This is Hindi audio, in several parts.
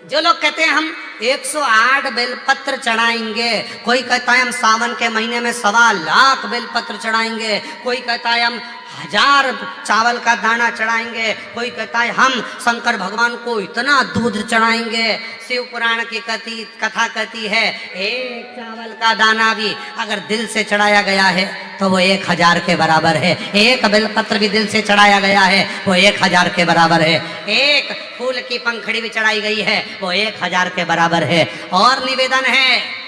जो लोग कहते हैं हम 108 बेलपत्र चढ़ाएंगे, कोई कहता है हम सावन के महीने में 1.25 बेलपत्र चढ़ाएंगे, कोई कहता है हम 1000 चावल का दाना चढ़ाएंगे, कोई कहता है हम शंकर भगवान को इतना दूध चढ़ाएंगे। शिव पुराण की कथा कहती है एक चावल का दाना भी अगर दिल से चढ़ाया गया है तो वो 1000 के बराबर है। एक बेलपत्र भी दिल से चढ़ाया गया है वो 1000 के बराबर है। एक फूल की पंखड़ी भी चढ़ाई गई है वो 1000 के बराबर है। और निवेदन है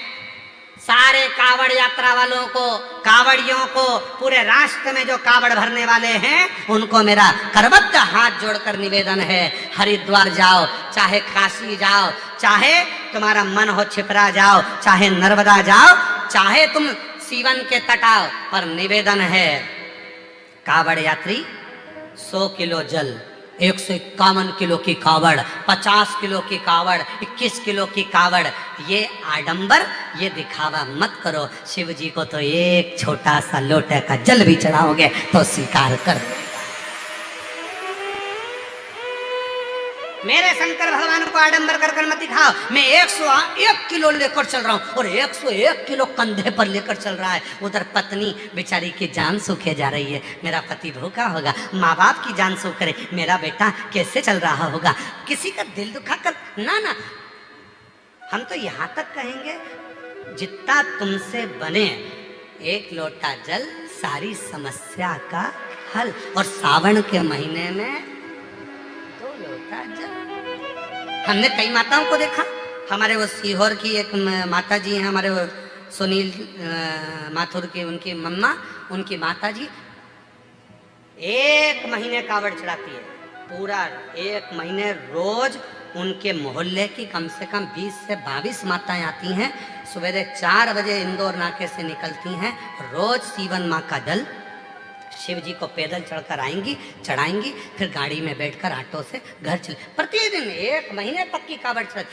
सारे कावड़ यात्रा वालों को, कावड़ियों को, पूरे राष्ट्र में जो कावड़ भरने वाले हैं उनको मेरा करबद्ध हाथ जोड़कर निवेदन है, हरिद्वार जाओ, चाहे काशी जाओ, चाहे तुम्हारा मन हो छिपरा जाओ, चाहे नर्मदा जाओ, चाहे तुम सीवन के तट आओ, पर निवेदन है कावड़ यात्री 100 किलो जल, 151 किलो की कावड़, 50 किलो की कावड़, 21 किलो की कावड़, ये आडंबर, ये दिखावा मत करो। शिव जी को तो एक छोटा सा लोटे का जल भी चढ़ाओगे तो स्वीकार कर। मेरे शंकर भगवान को आडंबर कर कर मत दिखाओ। मैं 101 किलो लेकर चल रहा हूँ और 101 किलो कंधे पर लेकर चल रहा है। उधर पत्नी बेचारी की जान सूखे जा रही है, मेरा पति भूखा होगा, माँ बाप की जान सूख करे, मेरा बेटा कैसे चल रहा होगा, किसी का दिल दुखा कर ना ना। हम तो यहाँ तक कहेंगे जितना तुमसे बने 1 लोटा जल सारी समस्या का हल। और सावन के महीने में 2 लोटा जल। हमने कई माताओं को देखा, हमारे वो सीहोर की एक माता जी हैं, हमारे वो सुनील माथुर की उनकी मम्मा, उनकी माता जी 1 महीने कावड़ चढ़ाती है, पूरा 1 महीने रोज उनके मोहल्ले की कम से कम 20 से 22 माताएं आती हैं, सवेरे 4 बजे इंदौर नाके से निकलती हैं, रोज सीवन माँ का जल शिव जी को पैदल चढ़कर आएंगी, चढ़ाएंगी, फिर गाड़ी में बैठकर ऑटो से घर चले। प्रतिदिन 1 महीने तक की कावड़ चढ़,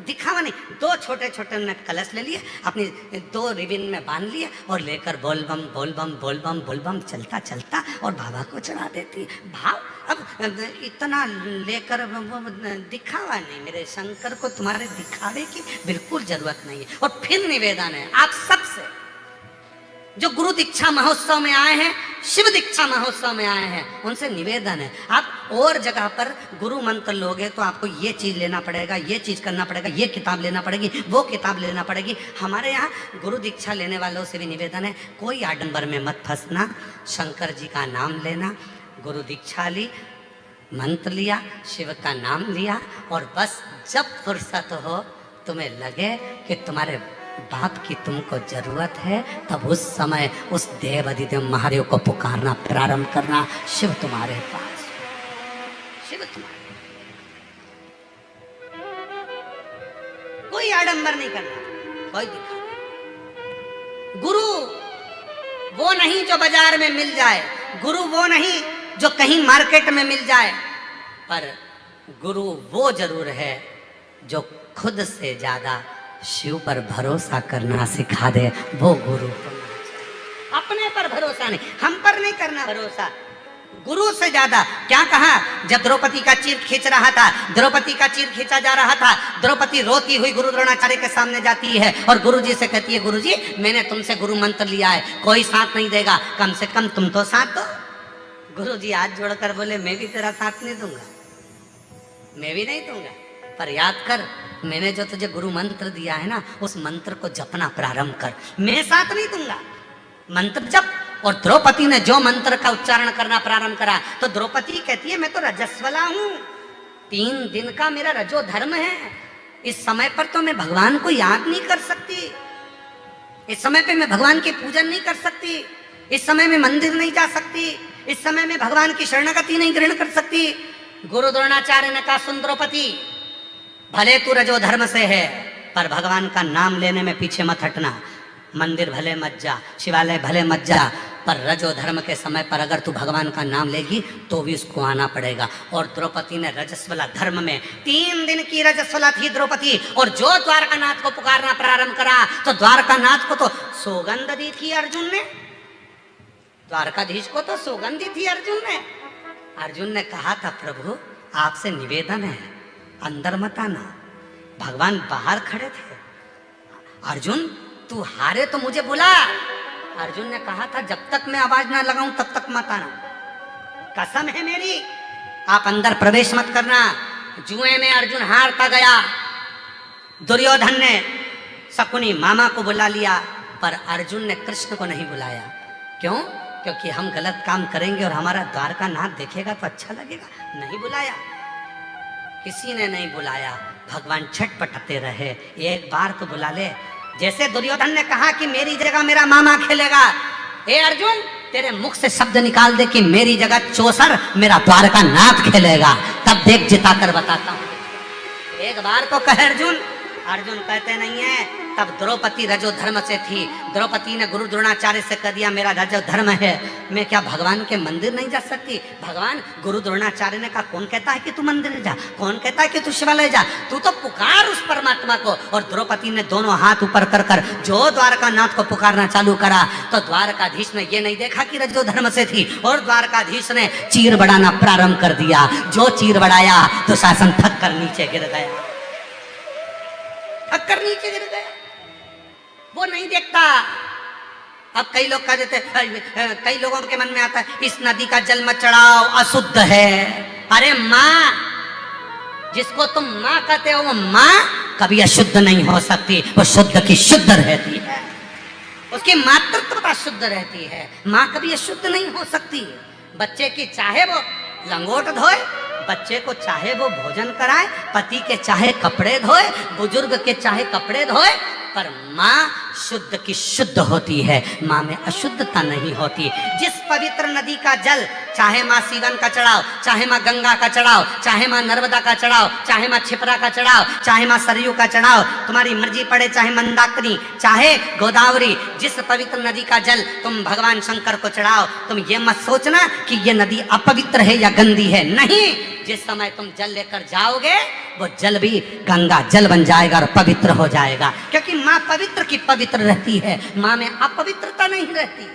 दिखावा नहीं। 2 छोटे छोटे उन्होंने कलश ले लिए, अपनी 2 रिबिन में बांध लिए और लेकर बोल बम बोल बम बोल बम बोल बम चलता चलता और बाबा को चढ़ा देती है। भाव अब इतना लेकर दिखावा नहीं। मेरे शंकर को तुम्हारे दिखावे की बिल्कुल जरूरत नहीं है। और फिर निवेदन है आप सबसे जो गुरु दीक्षा महोत्सव में आए हैं, शिव दीक्षा महोत्सव में आए हैं, उनसे निवेदन है आप और जगह पर गुरु मंत्र लोगे तो आपको ये चीज लेना पड़ेगा, ये चीज करना पड़ेगा, ये किताब लेना पड़ेगी, वो किताब लेना पड़ेगी। हमारे यहाँ गुरु दीक्षा लेने वालों से भी निवेदन है कोई आडंबर में मत फंसना, शंकर जी का नाम लेना। गुरु दीक्षा ली, मंत्र लिया, शिव का नाम लिया और बस जब फुर्सत हो तुम्हें लगे कि तुम्हारे बाप की तुमको जरूरत है, तब उस समय उस देव अधिदेव महादेव को पुकारना प्रारंभ करना। शिव तुम्हारे पास, शिव तुम्हारे, कोई आडंबर नहीं करना, कोई दिखा। गुरु वो नहीं जो बाजार में मिल जाए, गुरु वो नहीं जो कहीं मार्केट में मिल जाए, पर गुरु वो जरूर है जो खुद से ज्यादा शिव पर भरोसा करना सिखा दे, वो गुरु। अपने पर भरोसा नहीं, हम पर नहीं करना भरोसा, गुरु से ज्यादा। क्या कहा जब द्रौपदी का चीर खींच रहा था, द्रौपदी का चीर खींचा जा रहा था, द्रौपदी रोती हुई गुरु द्रोणाचार्य के सामने जाती है और गुरु जी से कहती है गुरु जी मैंने तुमसे गुरु मंत्र लिया है, कोई साथ नहीं देगा, कम से कम तुम तो साथ दो। गुरु जी हाथ जोड़कर बोले मैं भी तेरा साथ नहीं दूंगा, मैं भी नहीं दूंगा, पर याद कर मैंने जो तुझे गुरु मंत्र दिया है ना, उस मंत्र को जपना प्रारंभ कर, मैं साथ नहीं दूंगा, मंत्र जप। और द्रौपदी ने जो मंत्र का उच्चारण करना प्रारंभ करा तो द्रौपदी कहती है मैं तो रजस्वला हूं, 3 दिन का मेरा रजो धर्म है, इस समय पर तो मैं भगवान को याद नहीं कर सकती, इस समय पे मैं भगवान की पूजन नहीं कर सकती, इस समय में मंदिर नहीं जा सकती, इस समय में भगवान की शरणागति नहीं ग्रहण कर सकती। गुरु द्रोणाचार्य ने कहा सुन द्रौपदी, भले तू रजो धर्म से है पर भगवान का नाम लेने में पीछे मत हटना, मंदिर भले मत जा, शिवालय भले मत जा, पर रजो धर्म के समय पर अगर तू भगवान का नाम लेगी तो भी उसको आना पड़ेगा। और द्रौपदी ने रजस्वला धर्म में 3 दिन की रजस्वला थी द्रौपदी, और जो द्वारकानाथ को पुकारना प्रारंभ करा तो द्वारकानाथ को तो सौगंध दी थी अर्जुन ने, द्वारकाधीश को तो सौगंध दी थी अर्जुन ने। अर्जुन ने कहा था प्रभु आपसे निवेदन है अंदर मत आना, भगवान बाहर खड़े थे। अर्जुन तू हारे तो मुझे बुला। अर्जुन ने कहा था जब तक मैं आवाज ना लगाऊं तब तक मत आना, कसम है मेरी, आप अंदर प्रवेश मत करना। जुए में अर्जुन हारता गया। दुर्योधन ने शकुनी मामा को बुला लिया, पर अर्जुन ने कृष्ण को नहीं बुलाया। क्यों? क्योंकि हम गलत काम करेंगे और हमारा द्वारका नाथ देखेगा तो अच्छा लगेगा। नहीं बुलाया, किसी ने नहीं बुलाया। भगवान छटपटाते रहे, एक बार तो बुला ले। जैसे दुर्योधन ने कहा कि मेरी जगह मेरा मामा खेलेगा, हे अर्जुन तेरे मुख से शब्द निकाल दे कि मेरी जगह चौसर मेरा द्वारका नाथ खेलेगा, तब देख जिता कर बताता हूं। एक बार तो कहे अर्जुन। अर्जुन कहते नहीं है। तब द्रौपदी रजो धर्म से थी। द्रौपदी ने गुरु द्रोणाचार्य से कह दिया मेरा रजो धर्म है, मैं क्या भगवान के मंदिर नहीं जा सकती? भगवान गुरु द्रोणाचार्य ने कहा कौन कहता है कि तू मंदिर जा, कौन कहता है कि तू शिवालय जा, तू तो पुकार उस परमात्मा को। और द्रौपदी ने दोनों हाथ ऊपर कर कर जो द्वारका नाथ को पुकारना चालू करा, तो द्वारकाधीश ने ये नहीं देखा कि रजो धर्म से थी, और द्वारकाधीश ने चीर बढ़ाना प्रारंभ कर दिया। जो चीर बढ़ाया तो शासन थक कर नीचे गिर गया, थक कर नीचे गिर गया। वो नहीं देखता। अब कई लोग कह देते, कई लोगों के मन में आता है इस नदी का जल मत चढ़ाओ अशुद्ध है। अरे माँ, जिसको तुम माँ कहते हो वो माँ कभी अशुद्ध नहीं हो सकती, वो शुद्ध की शुद्ध रहती है, उसकी मातृत्वता शुद्ध रहती है। माँ कभी अशुद्ध नहीं हो सकती। बच्चे की चाहे वो लंगोट धोए, बच्चे को चाहे वो भोजन कराए, पति के चाहे कपड़े धोए, बुजुर्ग के चाहे कपड़े धोए, पर माँ शुद्ध की शुद्ध होती है, माँ में अशुद्धता नहीं होती। जिस पवित्र नदी का जल, चाहे माँ सीवन का चढ़ाओ, चाहे माँ गंगा का चढ़ाओ, चाहे माँ नर्मदा का चढ़ाओ, चाहे माँ क्षिप्रा का चढ़ाओ, चाहे माँ सरयू का चढ़ाओ, तुम्हारी मर्जी पड़े, चाहे मंदाकिनी, चाहे गोदावरी, जिस पवित्र नदी का जल तुम भगवान शंकर को चढ़ाओ, तुम ये मत सोचना कि ये नदी अपवित्र है या गंदी है। नहीं, जिस समय तुम जल लेकर जाओगे वो जल भी गंगा जल बन जाएगा और पवित्र हो जाएगा, क्योंकि माँ पवित्र की पवित्र रहती है, माँ में अपवित्रता नहीं रहती।